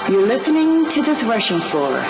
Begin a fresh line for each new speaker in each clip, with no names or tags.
You're listening to The Threshing Floor.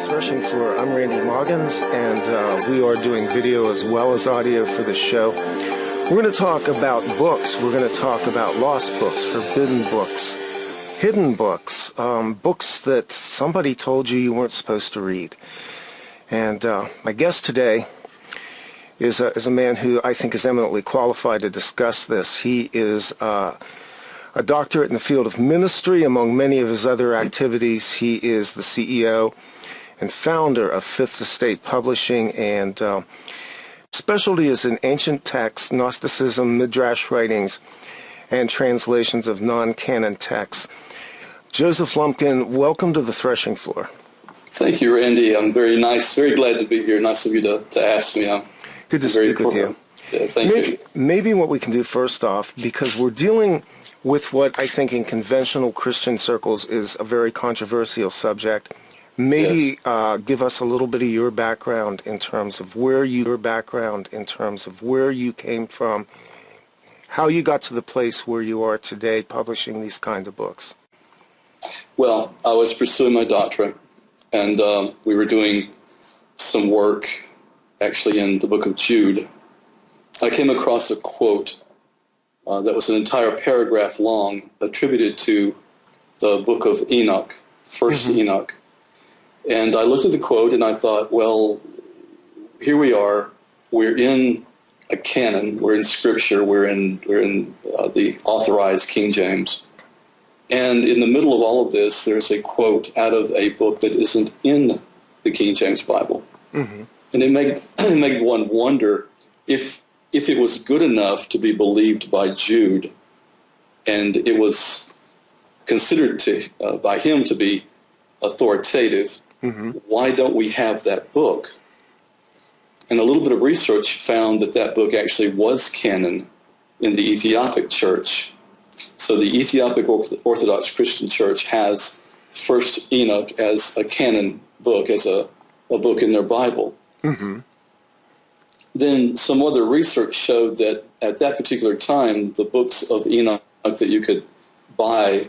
Threshing Floor. I'm Randy Maugans, and we are doing video as well as audio for the show. We're going to talk about books. We're going to talk about lost books, forbidden books, hidden books, books that somebody told you weren't supposed to read. And my guest today is a man who I think is eminently qualified to discuss this. He is a doctorate in the field of ministry. Among many of his other activities, he is the CEO and founder of Fifth Estate Publishing, and specialty is in ancient texts, Gnosticism, Midrash writings, and translations of non-canon texts. Joseph Lumpkin, welcome to the Threshing Floor.
Thank you, Randy. I'm very glad to be here. Nice of you to ask me.
Good to speak with you.
Yeah, thank you.
Maybe what we can do first off, because we're dealing with what I think in conventional Christian circles is a very controversial subject. Maybe yes. Give us a little bit of your background in terms of where you came from, how you got to the place where you are today publishing these kinds of books.
Well, I was pursuing my doctorate, and we were doing some work actually in the book of Jude. I came across a quote that was an entire paragraph long attributed to the book of Enoch, First Enoch. And I looked at the quote and I thought, well, here we are. We're in a canon. We're in Scripture. We're in the authorized King James. And in the middle of all of this, there's a quote out of a book that isn't in the King James Bible. Mm-hmm. And it made one wonder if it was good enough to be believed by Jude, and it was considered by him to be authoritative. Mm-hmm. Why don't we have that book? And a little bit of research found that book actually was canon in the Ethiopic Church. So the Ethiopic Orthodox Christian Church has First Enoch as a canon book, as a book in their Bible. Mm-hmm. Then some other research showed that at that particular time, the books of Enoch that you could buy,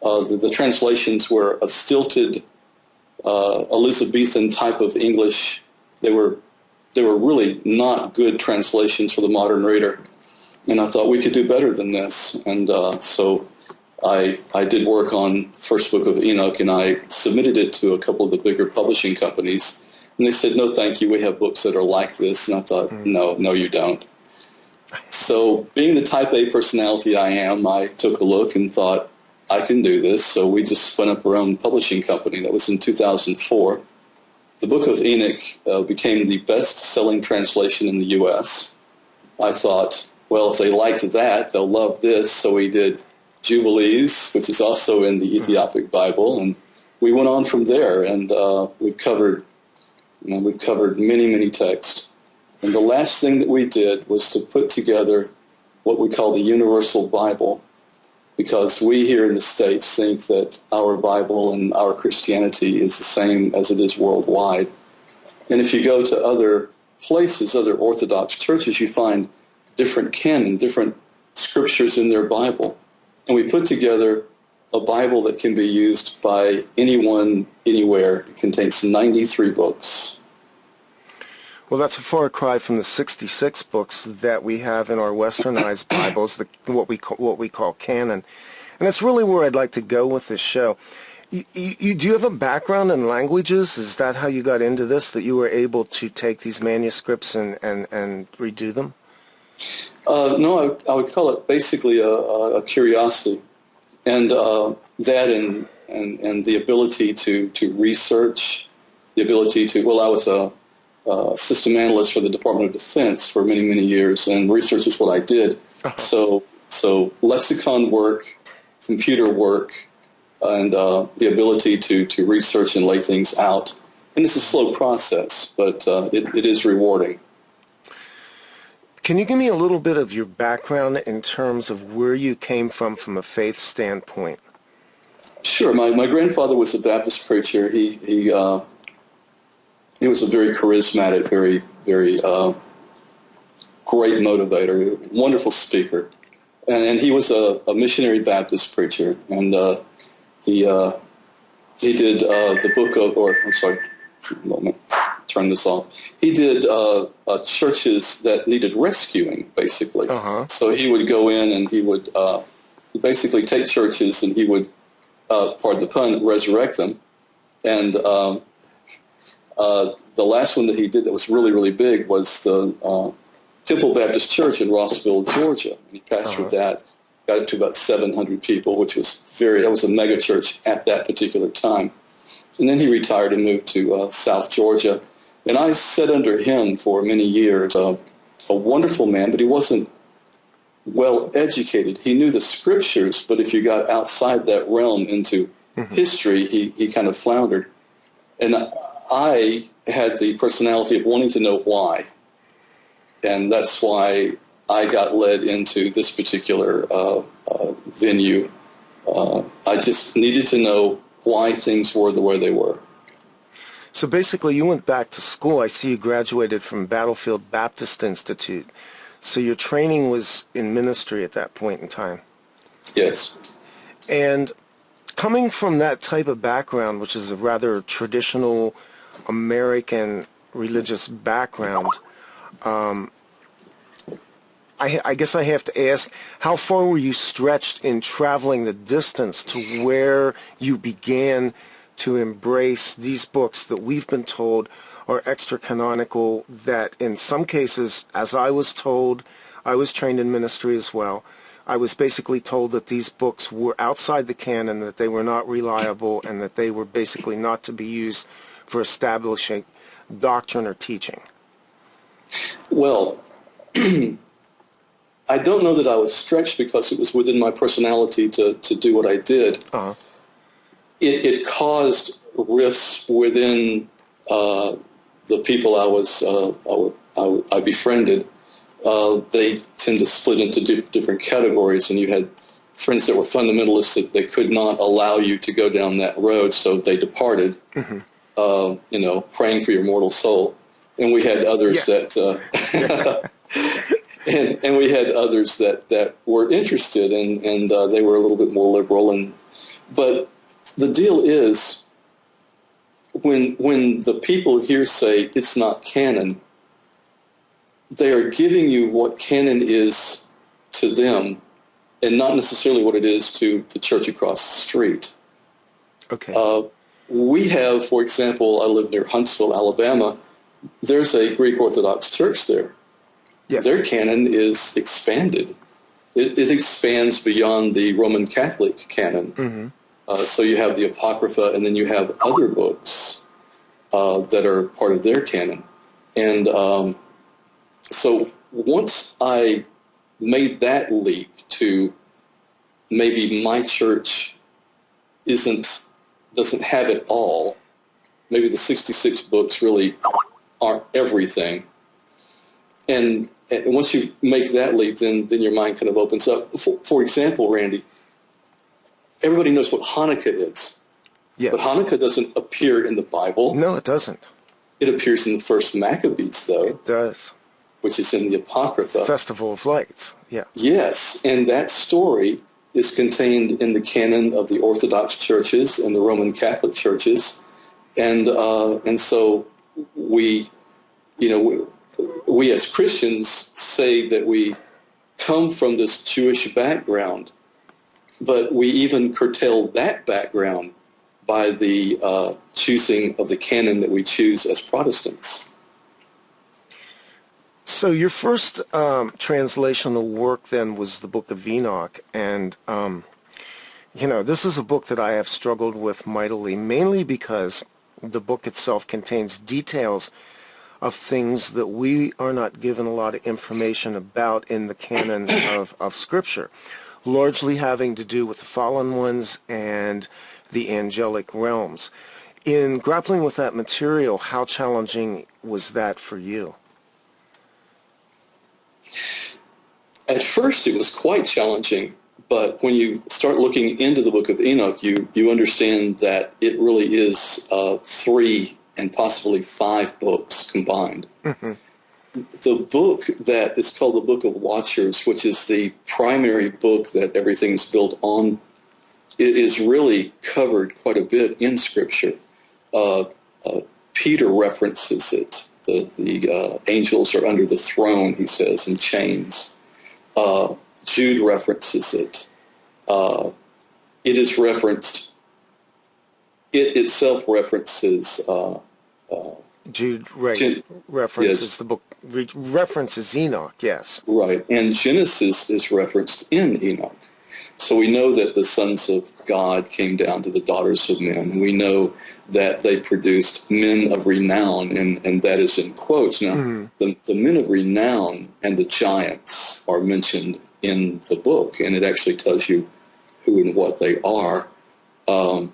the translations were a stilted Elizabethan type of English. They were really not good translations for the modern reader. And I thought we could do better than this. And so I did work on First Book of Enoch, and I submitted it to a couple of the bigger publishing companies. And they said, no, thank you. We have books that are like this. And I thought, no, you don't. So being the type A personality I am, I took a look and thought, I can do this. So we just spun up our own publishing company. That was in 2004. The Book of Enoch became the best-selling translation in the U.S. I thought, well, if they liked that, they'll love this. So we did Jubilees, which is also in the Ethiopic Bible, and we went on from there. And we've covered many, many texts. And the last thing that we did was to put together what we call the Universal Bible, because we here in the States think that our Bible and our Christianity is the same as it is worldwide. And if you go to other places, other Orthodox churches, you find different canon, different scriptures in their Bible. And we put together a Bible that can be used by anyone, anywhere. It contains 93 books.
Well, that's a far cry from the 66 books that we have in our Westernized Bibles, what we call canon. And that's really where I'd like to go with this show. Do you have a background in languages? Is that how you got into this, that you were able to take these manuscripts and redo them?
No, I would call it basically a curiosity, and that and the ability to research, the ability to. Well, I was a system analyst for the Department of Defense for many, many years, and research is what I did. So lexicon work, computer work, and the ability to research and lay things out. And it's a slow process, but it is rewarding.
Can you give me a little bit of your background in terms of where you came from a faith standpoint?
Sure. My grandfather was a Baptist preacher. He was a very charismatic, very great motivator, wonderful speaker, and he was a missionary Baptist preacher, and he did the book of, or I'm sorry, a moment, turn this off. He did churches that needed rescuing, basically. So he would go in and he would basically take churches and he would, pardon the pun, resurrect them. And the last one that he did that was really, really big was the Temple Baptist Church in Rossville, Georgia. And he pastored that, got it to about 700 people, which was that was a mega church at that particular time. And then he retired and moved to South Georgia. And I sat under him for many years. A wonderful man, but he wasn't well educated. He knew the scriptures, but if you got outside that realm into history, he kind of floundered. And I had the personality of wanting to know why. And that's why I got led into this particular venue. I just needed to know why things were the way they were.
So basically you went back to school. I see you graduated from Battlefield Baptist Institute. So your training was in ministry at that point in time.
Yes.
And coming from that type of background, which is a rather traditional American religious background, I guess I have to ask, how far were you stretched in traveling the distance to where you began to embrace these books that we've been told are extra-canonical, that in some cases, as I was told, I was trained in ministry as well, I was basically told that these books were outside the canon, that they were not reliable, and that they were basically not to be used for establishing doctrine or teaching?
Well, I don't know that I was stretched because it was within my personality to do what I did. It caused rifts within the people I befriended. They tend to split into different categories, and you had friends that were fundamentalists that they could not allow you to go down that road, so they departed, praying for your mortal soul. And we had others that... And we had others that were interested, and they were a little bit more liberal. But the deal is, when the people here say it's not canon, they are giving you what canon is to them, and not necessarily what it is to the church across the street.
Okay.
We have, for example, I live near Huntsville, Alabama. There's a Greek Orthodox church there. Yes. Their canon is expanded. It expands beyond the Roman Catholic canon. So you have the Apocrypha, and then you have other books that are part of their canon. And so once I made that leap to maybe my church doesn't have it all, maybe the 66 books really aren't everything. And once you make that leap, then your mind kind of opens up. For example, Randy, everybody knows what Hanukkah is. Yes. But Hanukkah doesn't appear in the Bible.
No, it doesn't.
It appears in the first Maccabees, though.
It does.
Which is in the Apocrypha.
Festival of Lights, yeah.
Yes, and that story is contained in the canon of the Orthodox churches and the Roman Catholic churches. And so we we as Christians say that we come from this Jewish background, but we even curtail that background by the choosing of the canon that we choose as Protestants.
So your first translational work then was the Book of Enoch, and this is a book that I have struggled with mightily, mainly because the book itself contains details of things that we are not given a lot of information about in the canon of Scripture, largely having to do with the fallen ones and the angelic realms. In grappling with that material, how challenging was that for you?
At first, it was quite challenging, but when you start looking into the Book of Enoch, you understand that it really is 3 and possibly 5 books combined. Mm-hmm. The book that is called the Book of Watchers, which is the primary book that everything's built on, it is really covered quite a bit in Scripture. Peter references it. The angels are under the throne, he says, in chains. Jude references it. It is referenced. It itself references.
Jude references the book. References Enoch, yes.
Right, and Genesis is referenced in Enoch. So we know that the sons of God came down to the daughters of men, and we know that they produced men of renown, and that is in quotes. Now, the men of renown and the giants are mentioned in the book, and it actually tells you who and what they are. And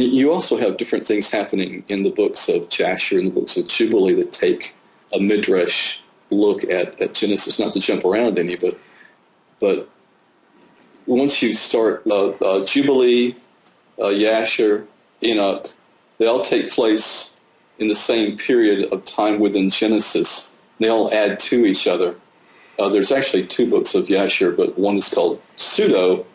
you also have different things happening in the books of Jasher and the books of Jubilee that take a midrash look at Genesis, not to jump around any, but once you start Jubilee, Jasher, Enoch, they all take place in the same period of time within Genesis. They all add to each other. There's actually 2 books of Jasher, but one is called Pseudo,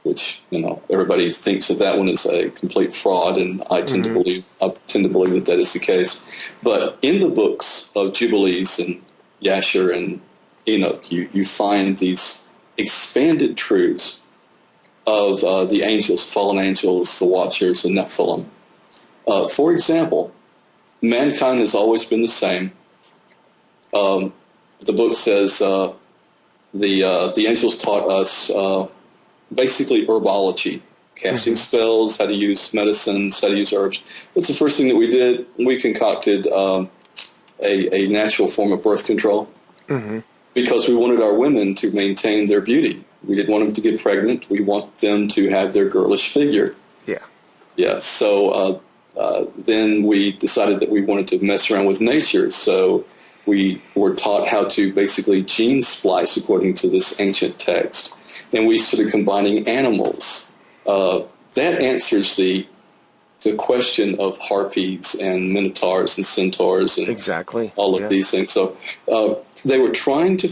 which everybody thinks that one is a complete fraud, and I tend to believe that is the case. But in the books of Jubilees and Jasher and Enoch, you find these expanded truths of the angels, fallen angels, the Watchers, and Nephilim. For example, mankind has always been the same. The book says the angels taught us basically herbology, casting spells, how to use medicines, how to use herbs. What's the first thing that we did? We concocted a natural form of birth control because we wanted our women to maintain their beauty. We didn't want them to get pregnant. We want them to have their girlish figure. Yeah. So then we decided that we wanted to mess around with nature. So we were taught how to basically gene splice according to this ancient text. And we started combining animals. That answers the question of harpies and minotaurs and centaurs and
exactly
all of these things. So they were trying to